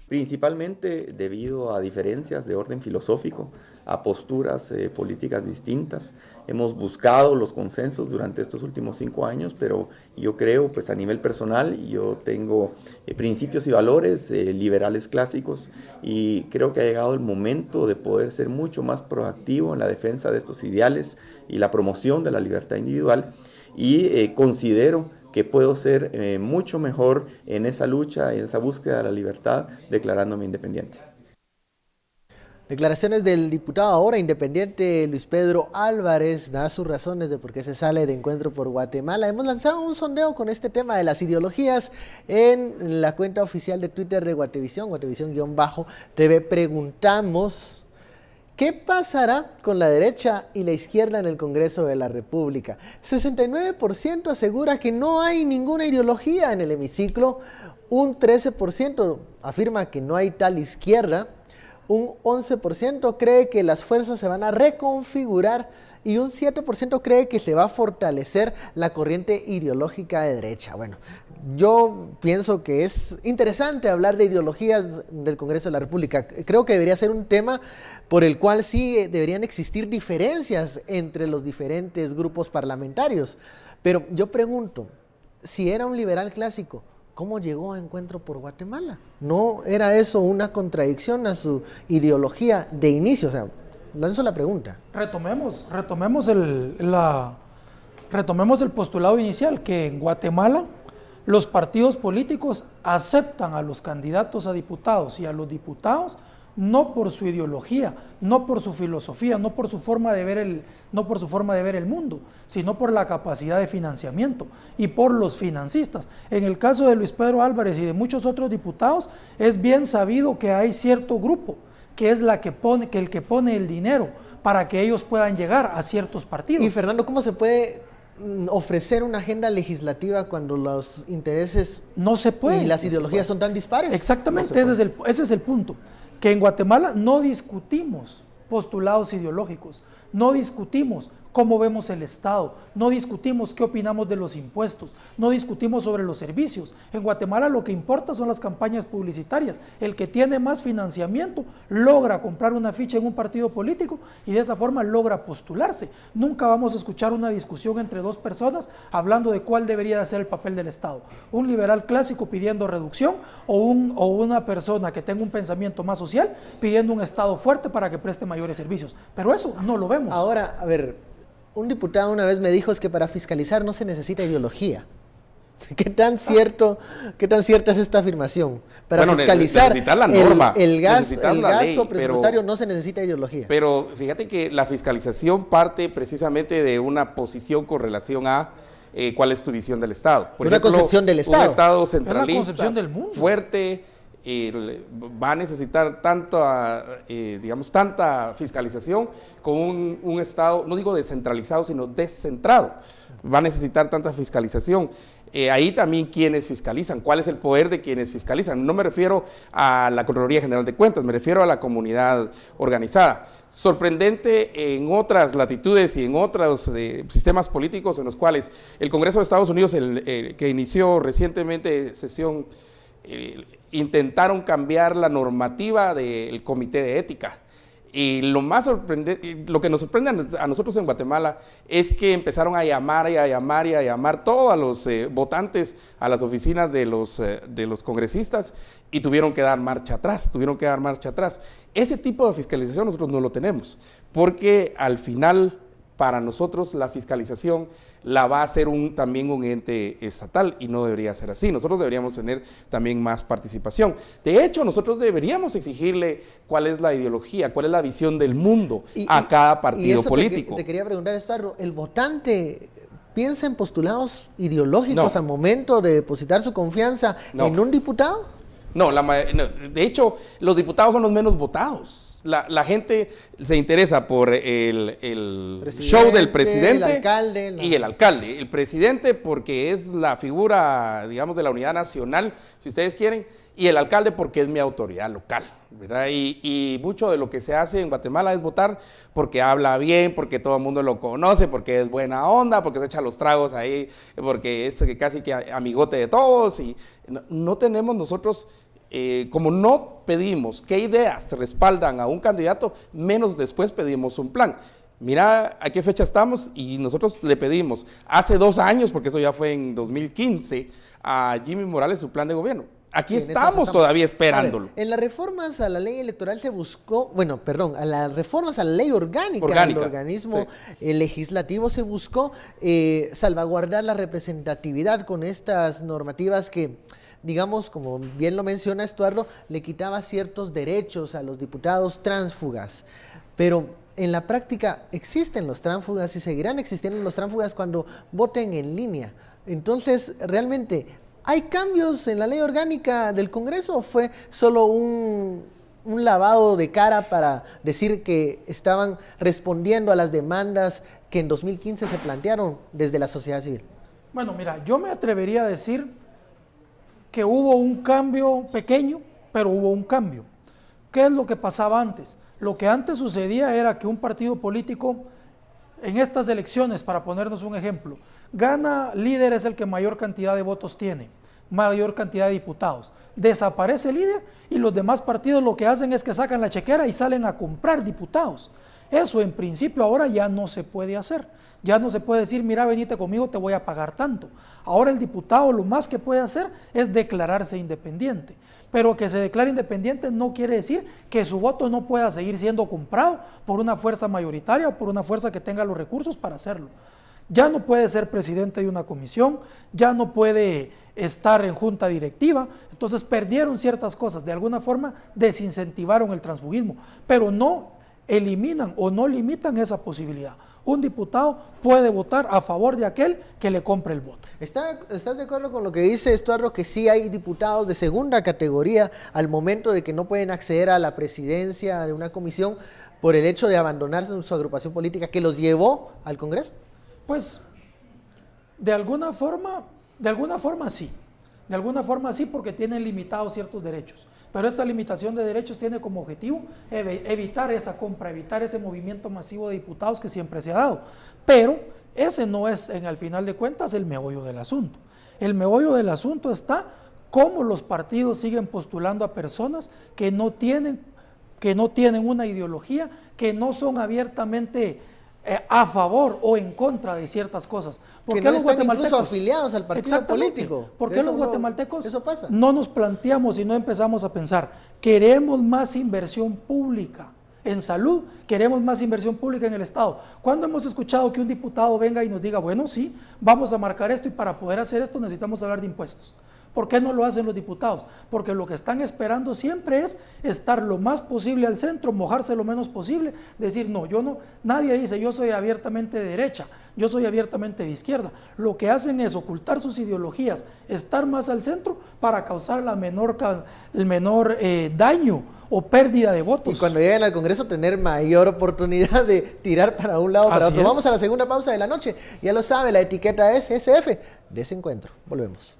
Principalmente debido a diferencias de orden filosófico, a posturas políticas distintas. Hemos buscado los consensos durante estos últimos 5 años, pero yo creo, pues a nivel personal, yo tengo principios y valores liberales clásicos y creo que ha llegado el momento de poder ser mucho más proactivo en la defensa de estos ideales y la promoción de la libertad individual y considero que puedo ser mucho mejor en esa lucha, en esa búsqueda de la libertad, declarándome independiente. Declaraciones del diputado ahora independiente Luis Pedro Álvarez da sus razones de por qué se sale de Encuentro por Guatemala. Hemos lanzado un sondeo con este tema de las ideologías en la cuenta oficial de Twitter de Guatevisión, Guatevisión-TV. Preguntamos: ¿qué pasará con la derecha y la izquierda en el Congreso de la República? 69% asegura que no hay ninguna ideología en el hemiciclo, un 13% afirma que no hay tal izquierda, un 11% cree que las fuerzas se van a reconfigurar y un 7% cree que se va a fortalecer la corriente ideológica de derecha. Bueno, yo pienso que es interesante hablar de ideologías del Congreso de la República. Creo que debería ser un tema por el cual sí deberían existir diferencias entre los diferentes grupos parlamentarios. Pero yo pregunto, si era un liberal clásico, ¿cómo llegó a Encuentro por Guatemala? ¿No era eso una contradicción a su ideología de inicio? O sea, lanzo la pregunta. Retomemos el postulado inicial, que en Guatemala los partidos políticos aceptan a los candidatos a diputados y a los diputados no por su ideología, no por su filosofía, no por su forma de ver el mundo, sino por la capacidad de financiamiento y por los financistas. En el caso de Luis Pedro Álvarez y de muchos otros diputados, es bien sabido que hay cierto grupo que es el que pone el dinero para que ellos puedan llegar a ciertos partidos. Y Fernando, ¿cómo se puede ofrecer una agenda legislativa cuando los intereses no se puede, y las ideologías son tan dispares? Exactamente, ese es el punto. Que en Guatemala no discutimos postulados ideológicos, no discutimos cómo vemos el Estado, no discutimos qué opinamos de los impuestos, no discutimos sobre los servicios. En Guatemala lo que importa son las campañas publicitarias. El que tiene más financiamiento logra comprar una ficha en un partido político y de esa forma logra postularse. Nunca vamos a escuchar una discusión entre dos personas hablando de cuál debería de ser el papel del Estado. Un liberal clásico pidiendo reducción o una persona que tenga un pensamiento más social pidiendo un Estado fuerte para que preste mayores servicios. Pero eso no lo vemos. Ahora, a ver, un diputado una vez me dijo es que para fiscalizar no se necesita ideología. ¿Qué tan cierta es esta afirmación? Para fiscalizar la norma, el gasto ley, presupuestario no se necesita ideología. Pero fíjate que la fiscalización parte precisamente de una posición con relación a cuál es tu visión del Estado. Por ejemplo, concepción del Estado. Un Estado centralista, es la concepción del mundo, fuerte, va a necesitar tanta fiscalización con un Estado, no digo descentralizado, sino descentrado. Va a necesitar tanta fiscalización. Ahí también quienes fiscalizan, cuál es el poder de quienes fiscalizan. No me refiero a la Contraloría General de Cuentas, me refiero a la comunidad organizada. Sorprendente en otras latitudes y en otros sistemas políticos en los cuales el Congreso de Estados Unidos, que inició recientemente sesión, intentaron cambiar la normativa del Comité de Ética. Y lo que nos sorprende a nosotros en Guatemala es que empezaron a llamar todos los votantes a las oficinas de los congresistas y tuvieron que dar marcha atrás. Ese tipo de fiscalización nosotros no lo tenemos, porque al final para nosotros la fiscalización la va a hacer también un ente estatal y no debería ser así. Nosotros deberíamos tener también más participación. De hecho, nosotros deberíamos exigirle cuál es la ideología, cuál es la visión del mundo a cada partido político. Te quería preguntar, Estuardo, ¿el votante piensa en postulados ideológicos al momento de depositar su confianza en un diputado? No, de hecho, los diputados son los menos votados. La gente se interesa por el show del presidente, el alcalde, y el alcalde. El presidente porque es la figura, digamos, de la unidad nacional, si ustedes quieren, y el alcalde porque es mi autoridad local, ¿verdad? Y mucho de lo que se hace en Guatemala es votar porque habla bien, porque todo el mundo lo conoce, porque es buena onda, porque se echa los tragos ahí, porque es casi que amigote de todos, y no tenemos nosotros como no pedimos qué ideas respaldan a un candidato, menos después pedimos un plan. Mira a qué fecha estamos y nosotros le pedimos hace 2 años, porque eso ya fue en 2015, a Jimmy Morales su plan de gobierno. Aquí estamos todavía esperándolo. En las reformas a la ley electoral se buscó, a las reformas a la ley orgánica. Del organismo legislativo se buscó salvaguardar la representatividad con estas normativas que, digamos, como bien lo menciona Estuardo, le quitaba ciertos derechos a los diputados tránsfugas. Pero en la práctica existen los tránsfugas y seguirán existiendo los tránsfugas cuando voten en línea. Entonces, realmente, ¿hay cambios en la ley orgánica del Congreso o fue solo un lavado de cara para decir que estaban respondiendo a las demandas que en 2015 se plantearon desde la sociedad civil? Bueno, mira, yo me atrevería a decir que hubo un cambio pequeño, pero hubo un cambio. ¿Qué es lo que pasaba antes? Lo que antes sucedía era que un partido político, en estas elecciones, para ponernos un ejemplo, gana líder, es el que mayor cantidad de votos tiene, mayor cantidad de diputados. Desaparece el líder y los demás partidos lo que hacen es que sacan la chequera y salen a comprar diputados. Eso en principio ahora ya no se puede hacer. Ya no se puede decir, mira, venite conmigo, te voy a pagar tanto. Ahora el diputado lo más que puede hacer es declararse independiente. Pero que se declare independiente no quiere decir que su voto no pueda seguir siendo comprado por una fuerza mayoritaria o por una fuerza que tenga los recursos para hacerlo. Ya no puede ser presidente de una comisión, ya no puede estar en junta directiva, entonces perdieron ciertas cosas, de alguna forma desincentivaron el transfugismo, pero no eliminan o no limitan esa posibilidad. Un diputado puede votar a favor de aquel que le compre el voto. ¿Estás de acuerdo con lo que dice Estuardo, que sí hay diputados de segunda categoría al momento de que no pueden acceder a la presidencia de una comisión por el hecho de abandonar su agrupación política que los llevó al Congreso? Pues, de alguna forma sí. De alguna forma sí, porque tienen limitados ciertos derechos. Pero esta limitación de derechos tiene como objetivo evitar esa compra, evitar ese movimiento masivo de diputados que siempre se ha dado. Pero ese no es, al final de cuentas, el meollo del asunto. El meollo del asunto está cómo los partidos siguen postulando a personas que no tienen una ideología, que no son abiertamente a favor o en contra de ciertas cosas. ¿Por qué los guatemaltecos incluso afiliados al partido político? ¿Por qué los guatemaltecos no nos planteamos y no empezamos a pensar, queremos más inversión pública en salud, queremos más inversión pública en el Estado? ¿Cuándo hemos escuchado que un diputado venga y nos diga, bueno, sí, vamos a marcar esto y para poder hacer esto necesitamos hablar de impuestos? ¿Por qué no lo hacen los diputados? Porque lo que están esperando siempre es estar lo más posible al centro, mojarse lo menos posible, decir, no, nadie dice yo soy abiertamente de derecha, yo soy abiertamente de izquierda. Lo que hacen es ocultar sus ideologías, estar más al centro para causar el menor daño o pérdida de votos. Y cuando lleguen al Congreso tener mayor oportunidad de tirar para un lado o para otro. Vamos a la segunda pausa de la noche. Ya lo sabe, la etiqueta es SF. Desencuentro. Volvemos.